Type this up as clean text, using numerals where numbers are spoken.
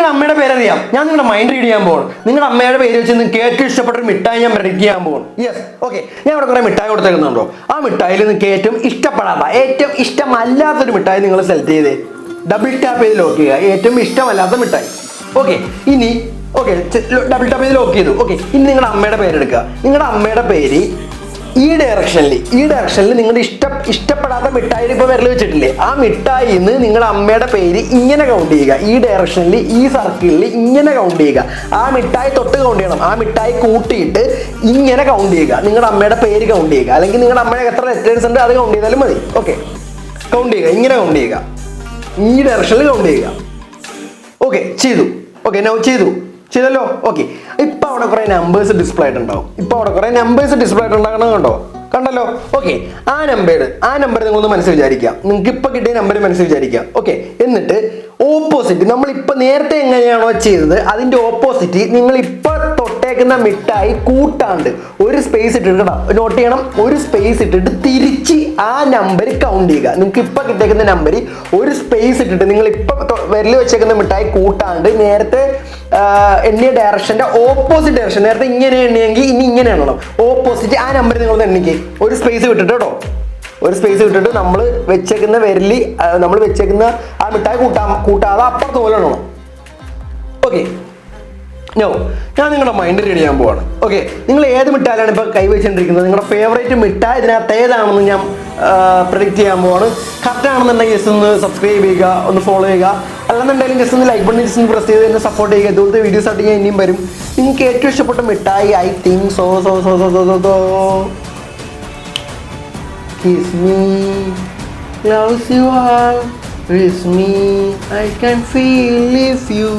നിങ്ങളുടെ അമ്മയുടെ പേരറിയാം. ഞാൻ നിങ്ങളുടെ മൈൻഡ് റീഡ് ചെയ്യാൻ പോകണം. നിങ്ങളുടെ അമ്മയുടെ പേര് വെച്ച് നിങ്ങൾക്ക് ഏറ്റവും ഇഷ്ടപ്പെട്ട ഒരു മിഠായി ഞാൻ പ്രെഡിക്റ്റ് ചെയ്യാൻ പോകണം. Yes, okay. ഞാൻ ഇവിടെ കുറെ മിഠായി കൊടുത്തേക്കുന്നുണ്ടോ? ആ മിഠായിൽ നിങ്ങൾക്ക് ഏറ്റവും ഇഷ്ടപ്പെടാത്ത, ഏറ്റവും ഇഷ്ടമല്ലാത്തൊരു മിഠായി നിങ്ങൾ സെലക്ട് ചെയ്തേ. ഡബിൾ ടാപ്പ് ചെയ്ത് ലോക്ക് ചെയ്യുക ഏറ്റവും ഇഷ്ടമല്ലാത്ത മിഠായി. ഓക്കെ, ഇനി ഡബിൾ ടാപ്പ് ചെയ്ത് ലോക്ക് ചെയ്തു. ഓക്കെ, ഇനി നിങ്ങളുടെ അമ്മയുടെ പേരെടുക്കുക. നിങ്ങളുടെ അമ്മയുടെ പേര് ഈ ഡയറക്ഷനിൽ നിങ്ങളുടെ ഇഷ്ടപ്പെടാത്ത മിഠായി ഇപ്പോൾ വിരൽ വെച്ചിട്ടില്ലേ, ആ മിഠായിയിൽ നിന്ന് നിങ്ങളുടെ അമ്മയുടെ പേര് ഇങ്ങനെ കൗണ്ട് ചെയ്യുക. ഈ ഡയറക്ഷനിൽ, ഈ സർക്കിളിൽ ഇങ്ങനെ കൗണ്ട് ചെയ്യുക. ആ മിഠായി തൊട്ട് കൗണ്ട് ചെയ്യണം. ആ മിഠായി കൂട്ടിയിട്ട് ഇങ്ങനെ കൗണ്ട് ചെയ്യുക. നിങ്ങളുടെ അമ്മയുടെ പേര് കൗണ്ട് ചെയ്യുക. അല്ലെങ്കിൽ നിങ്ങളുടെ അമ്മയുടെ എത്ര ലെറ്റേഴ്സ് ഉണ്ട് അത് കൗണ്ട് ചെയ്താലും മതി. ഓക്കെ, കൗണ്ട് ചെയ്യുക. ഇങ്ങനെ കൗണ്ട് ചെയ്യുക. ഈ ഡയറക്ഷനിൽ കൗണ്ട് ചെയ്യുക. ഓക്കെ, ചെയ്തു. ഓക്കെ, നൗ ചെയ്തല്ലോ. ഓക്കെ, ഇപ്പൊ അവിടെ കുറെ നമ്പേഴ്സ് ഡിസ്പ്ലേ ആയിട്ടുണ്ടാവും. കണ്ടല്ലോ. ഓക്കെ, ആ നമ്പർ നിങ്ങളൊന്ന് മനസ്സിൽ വിചാരിക്കാം. നിങ്ങൾക്ക് ഇപ്പൊ കിട്ടിയ നമ്പർ മനസ്സിൽ വിചാരിക്കാം. ഓക്കെ, എന്നിട്ട് ഓപ്പോസിറ്റ് നമ്മളിപ്പോ നേരത്തെ എങ്ങനെയാണോ ചെയ്തത് അതിന്റെ ഓപ്പോസിറ്റ് നിങ്ങൾ ഇപ്പൊ തൊട്ടേക്കുന്ന മിഠായി കൂട്ടാണ്ട് ഒരു സ്പേസ് ഇട്ടിട്ട് നോട്ട് ചെയ്യണം. ഒരു സ്പേസ് ഇട്ടിട്ട് തിരിച്ച് ആ നമ്പർ കൗണ്ട് ചെയ്യുക. നിങ്ങൾക്ക് ഇപ്പൊ കിട്ടിയേക്കുന്ന നമ്പർ ഒരു സ്പേസ് ഇട്ടിട്ട് നിങ്ങൾ ഇപ്പൊ വിരൽ വെച്ചേക്കുന്ന മിഠായി കൂട്ടാണ്ട് നേരത്തെ എണ്ണിയ ഡയറക്ഷന്റെ ഓപ്പോസിറ്റ് ഡയറക്ഷൻ. നേരത്തെ ഇങ്ങനെ എണ്ണിയെങ്കിൽ ഇനി ഇങ്ങനെ എണ്ണണം. ഓപ്പോസിറ്റ് ആ നമ്പർ നിങ്ങൾ എണ്ണിക്കേ. ഒരു സ്പേസ് വിട്ടിട്ട് കേട്ടോ. ഒരു സ്പേസ് വിട്ടിട്ട് നമ്മൾ വെച്ചേക്കുന്ന വിരലി നമ്മൾ വെച്ചേക്കുന്ന ആ മിഠായി കൂട്ടാതെ അപ്പുറത്ത് പോലെ എണ്ണണം. ഓക്കെ, ഞാൻ നിങ്ങളുടെ മൈൻഡ് റീഡ് ചെയ്യാൻ പോവാണ്. ഓക്കെ, നിങ്ങൾ ഏത് മിഠായിലാണ് ഇപ്പോൾ കൈവച്ചിട്ടിരിക്കുന്നത്? നിങ്ങളുടെ ഫേവറേറ്റ് മിഠായി ഇതിനകത്ത് ഏതാണെന്ന് ഞാൻ പ്രെഡിക്റ്റ് ചെയ്യാൻ പോവാണ്. കറക്റ്റ് ആണെന്നുണ്ടെങ്കിൽ ജസ്റ്റ് ഒന്ന് സബ്സ്ക്രൈബ് ചെയ്യുക, ഒന്ന് ഫോളോ ചെയ്യുക. അല്ലെന്നുണ്ടെങ്കിലും ജസ്റ്റ് ഒന്ന് ലൈക്ക് ബട്ടൺ ജസ്റ്റ് ഒന്ന് പ്രസ് ചെയ്ത് എന്നെ സപ്പോർട്ട് ചെയ്യുക. ഇതുപോലത്തെ വീഡിയോസ് ആയിട്ട് ഞാൻ ഇനിയും വരും. നിങ്ങൾക്ക് ഏറ്റവും ഇഷ്ടപ്പെട്ട മിഠായി I think kiss me, close you all, kiss me, I can feel if you